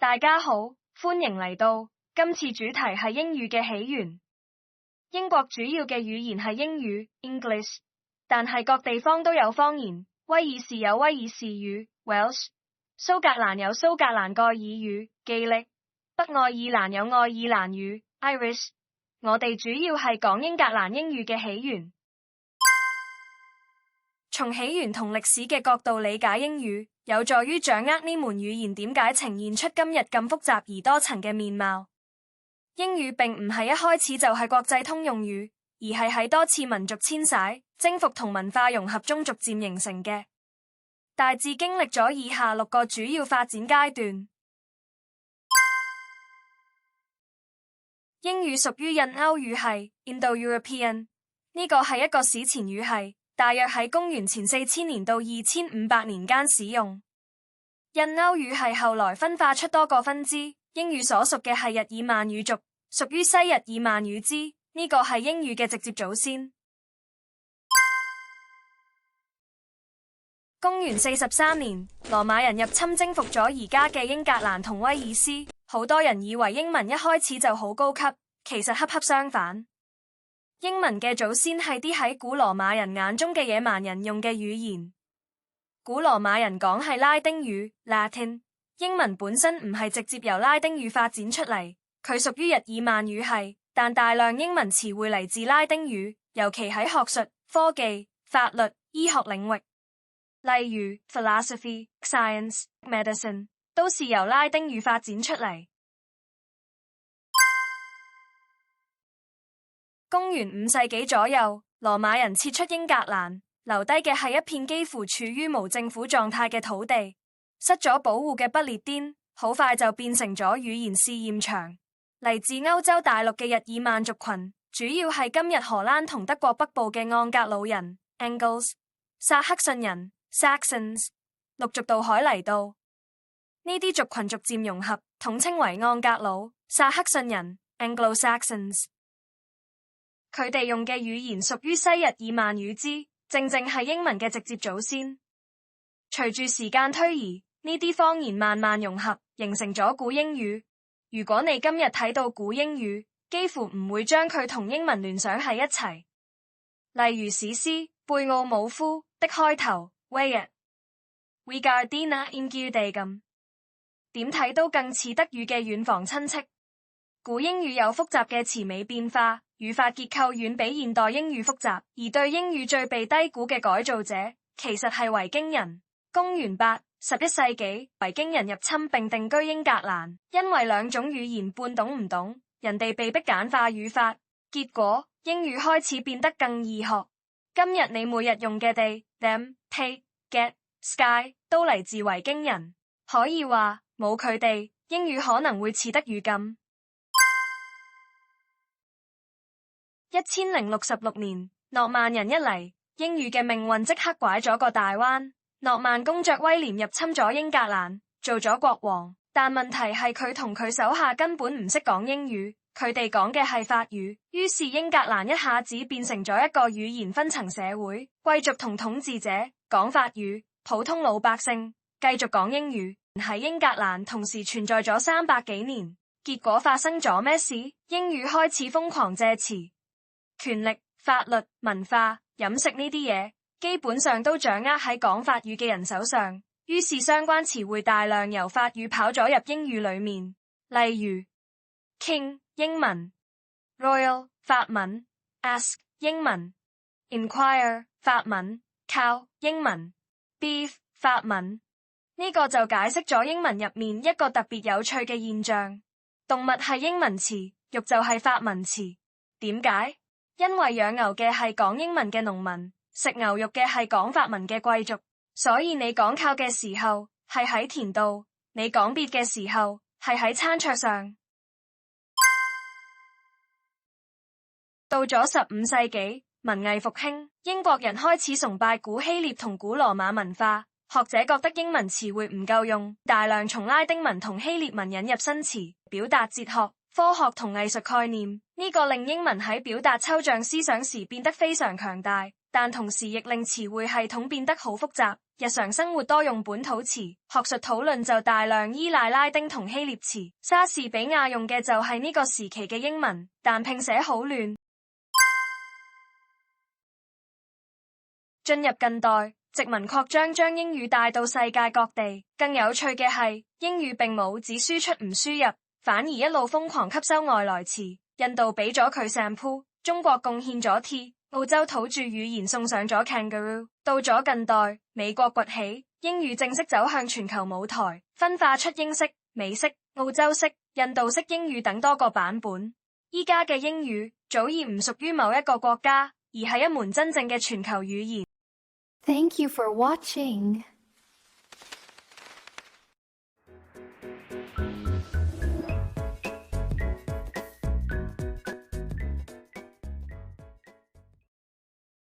大家好，歡迎嚟到，今次主題係英語嘅起源。英國主要嘅語言係英語 English， 但係各地方都有方言。威爾士有威爾士語 Welsh， 蘇格蘭有蘇格蘭蓋爾語 Gaelic， 北愛爾蘭有愛爾蘭語 Irish。我哋主要係講英格蘭英語嘅起源。從起源同歷史嘅角度理解英語，有助於掌握呢門語言點解呈現出今日咁複雜而多層嘅面貌。英語並唔係一開始就係國際通用語，而係喺多次民族遷徙、征服同文化融合中逐漸形成嘅。大致經歷咗以下6個主要發展階段。英語屬於印歐語系 Indo-European， 呢個係一個史前語系，大約喺公元前4000年到2500年間使用。印歐語系後來分化出多個分支，英語所屬嘅係日耳曼語族，屬於西日耳曼語支，呢個係英語嘅直接祖先。公元43年，羅馬人入侵征服咗而家嘅英格蘭同威爾斯，好多人以為英文一開始就好高級，其實恰恰相反。英文嘅祖先係啲喺古羅馬人眼中嘅野蠻人用嘅語言。古羅馬人講係拉丁語 Latin， 英文本身唔係直接由拉丁語發展出嚟，佢屬於日耳曼語系，但大量英文詞彙嚟自拉丁語，尤其喺學術、科技、法律、醫學領域，例如 philosophy、science、medicine 都是由拉丁語發展出嚟。公元5世紀左右，羅馬人撤出英格蘭，留低嘅係一片幾乎處於無政府狀態嘅土地。失咗保護嘅不列顛，好快就變成咗語言試驗場。嚟自歐洲大陸嘅日耳曼族群，主要係今日荷蘭同德國北部嘅盎格魯人 Angles、薩克遜人 Saxons， 陸續渡海嚟到。呢啲族群逐漸融合，統稱為盎格魯、薩克遜人 Anglo-Saxons。佢哋用嘅語言屬於西日耳曼語支，正正係英文嘅直接祖先。隨住時間推移，呢啲方言慢慢融合，形成咗古英語。如果你今日睇到古英語，幾乎唔會將佢同英文聯想喺一齊。例如史詩貝奧姆夫的開頭 Where We Gardena in Gildegum， 點睇都更似德語嘅遠房親戚。古英語有複雜嘅詞尾變化，語法結構遠比現代英語複雜，而對英語最被低估嘅改造者，其實係維京人。公元8、11世紀，維京人入侵並定居英格蘭，因為兩種語言半懂唔懂，人哋被迫簡化語法，結果英語開始變得更易學。今日你每日用嘅they、them、take、get、sky 都嚟自維京人，可以話冇佢哋，英語可能會似德語咁。1066年，諾曼人一嚟，英語嘅命運即刻拐咗個大彎。諾曼公爵威廉入侵咗英格蘭，做咗國王，但問題係佢同佢手下根本唔識講英語，佢哋講嘅係法語，於是英格蘭一下子變成咗一個語言分層社會，貴族同統治者講法語，普通老百姓繼續講英語。喺英格蘭同時存在咗300幾年，結果發生咗咩事？英語開始瘋狂借詞。權力、法律、文化、飲食呢啲嘢，基本上都掌握喺講法語嘅人手上，於是相關詞彙大量由法語跑咗入英語裏面。例如 King 英文、Royal 法文、Ask 英文、Inquire 法文、Cow 英文、Beef 法文。呢個就解釋咗英文入面一個特別有趣嘅現象：動物係英文詞，肉就係法文詞。點解？因為養牛嘅係講英文嘅農民，食牛肉嘅係講法文嘅貴族，所以你講靠嘅時候係喺田度，你講別嘅時候係喺餐桌上。到咗15世紀，文藝復興，英國人開始崇拜古希臘同古羅馬文化，學者覺得英文詞彙唔夠用，大量從拉丁文同希臘文引入新詞，表達哲學、科學同藝術概念，呢個令英文喺表達抽象思想時變得非常強大。但同時亦令詞彙系統變得好複雜。日常生活多用本土詞，學術討論就大量依賴拉丁同希臘詞。莎士比亞用嘅就係呢個時期嘅英文，但拼寫好亂。進入近代，殖民擴張將英語帶到世界各地。更有趣嘅係，英語並冇只輸出唔輸入，反而一路瘋狂吸收外來詞。印度俾咗佢 shampoo， 中國貢獻咗 tea， 澳洲土著語言送上咗 kangaroo。到咗近代，美國崛起，英語正式走向全球舞台，分化出英式、美式、澳洲式、印度式英語等多個版本。依家嘅英語早已唔屬於某一個國家，而係一門真正嘅全球語言。Thank you for watching.